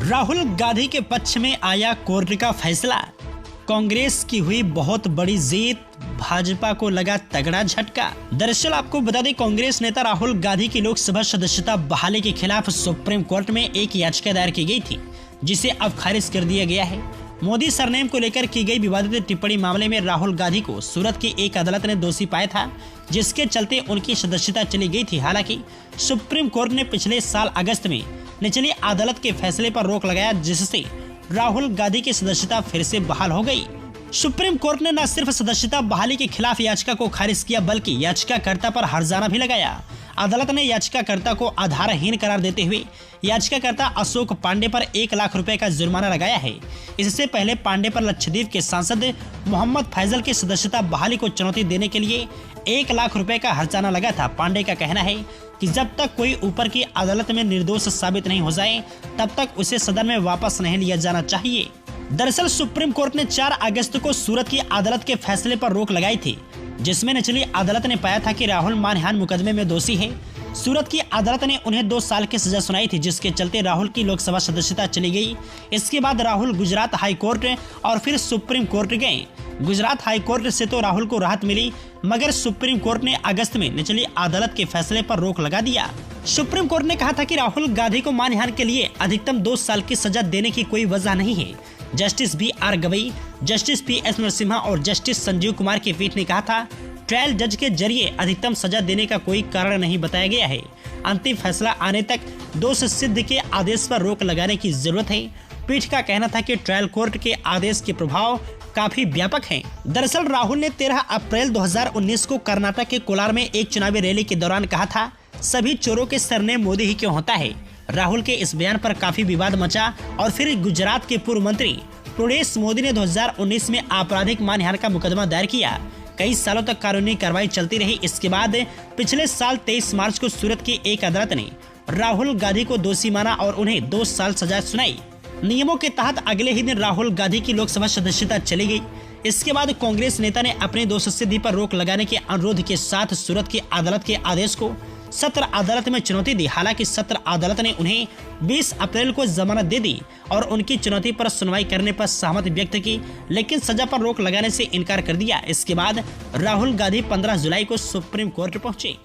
राहुल गांधी के पक्ष में आया कोर्ट का फैसला। कांग्रेस की हुई बहुत बड़ी जीत, भाजपा को लगा तगड़ा झटका। दरअसल आपको बता दें, कांग्रेस नेता राहुल गांधी की लोकसभा सदस्यता बहाली के खिलाफ सुप्रीम कोर्ट में एक याचिका दायर की गई थी, जिसे अब खारिज कर दिया गया है। मोदी सरनेम को लेकर की गई विवादित टिप्पणी मामले में राहुल गांधी को सूरत की एक अदालत ने दोषी पाया था, जिसके चलते उनकी सदस्यता चली गई थी। हालांकि सुप्रीम कोर्ट ने पिछले साल अगस्त में निचली अदालत के फैसले पर रोक लगाया, जिससे राहुल गांधी की सदस्यता फिर से बहाल हो गई। सुप्रीम कोर्ट ने न सिर्फ सदस्यता बहाली के खिलाफ याचिका को खारिज किया, बल्कि याचिकाकर्ता पर हर्जाना भी लगाया। अदालत ने याचिकाकर्ता को आधारहीन करार देते हुए याचिकाकर्ता अशोक पांडे पर 1 लाख रुपए का जुर्माना लगाया है। इससे पहले पांडे पर लक्षद्वीप के सांसद मोहम्मद फैजल की सदस्यता बहाली को चुनौती देने के लिए 1 लाख रुपए का हर्जाना लगा था। पांडे का कहना है कि जब तक कोई ऊपर की अदालत में निर्दोष साबित नहीं हो जाए, तब तक उसे सदन में वापस नहीं लिया जाना चाहिए। दरअसल सुप्रीम कोर्ट ने 4 अगस्त को सूरत की अदालत के फैसले पर रोक लगाई थी, जिसमें निचली अदालत ने पाया था कि राहुल मानहानि मुकदमे में दोषी है। सूरत की अदालत ने उन्हें 2 साल की सजा सुनाई थी, जिसके चलते राहुल की लोकसभा सदस्यता चली गई। इसके बाद राहुल गुजरात हाई कोर्ट और फिर सुप्रीम कोर्ट गए। गुजरात हाई कोर्ट से तो राहुल को राहत मिली, मगर सुप्रीम कोर्ट ने अगस्त में निचली अदालत के फैसले पर रोक लगा दिया। सुप्रीम कोर्ट ने कहा था कि राहुल गांधी को मानहानि के लिए अधिकतम 2 साल की सजा देने की कोई वजह नहीं है। Justice BR Gavai, justice PS Narasimha और जस्टिस संजीव कुमार की पीठ ने कहा था, ट्रायल जज के जरिए अधिकतम सजा देने का कोई कारण नहीं बताया गया है। अंतिम फैसला आने तक दोष सिद्ध के आदेश पर रोक लगाने की जरूरत है। पीठ का कहना था कि ट्रायल कोर्ट के आदेश के प्रभाव काफी व्यापक हैं। दरअसल राहुल ने 13 अप्रैल 2019 को कर्नाटक के कोलार में एक चुनावी रैली के दौरान कहा था, सभी चोरों के सरनेम मोदी ही क्यों होता है। राहुल के इस बयान पर काफी विवाद मचा और फिर गुजरात के पूर्व मंत्री पुरेश मोदी ने 2019 में आपराधिक मानहानि का मुकदमा दायर किया। कई सालों तक कानूनी कार्रवाई चलती रही। इसके बाद पिछले साल 23 मार्च को सूरत की एक अदालत ने राहुल गांधी को दोषी माना और उन्हें 2 साल सजा सुनाई। नियमों के तहत अगले ही दिन राहुल गांधी की लोकसभा सदस्यता चली गई। इसके बाद कांग्रेस नेता ने अपने दोष सिद्धि पर रोक लगाने के अनुरोध के साथ सूरत की अदालत के आदेश को सत्र अदालत में चुनौती दी। हालांकि सत्र अदालत ने उन्हें 20 अप्रैल को जमानत दे दी और उनकी चुनौती पर सुनवाई करने पर सहमति व्यक्त की, लेकिन सजा पर रोक लगाने से इनकार कर दिया। इसके बाद राहुल गांधी 15 जुलाई को सुप्रीम कोर्ट पहुंचे।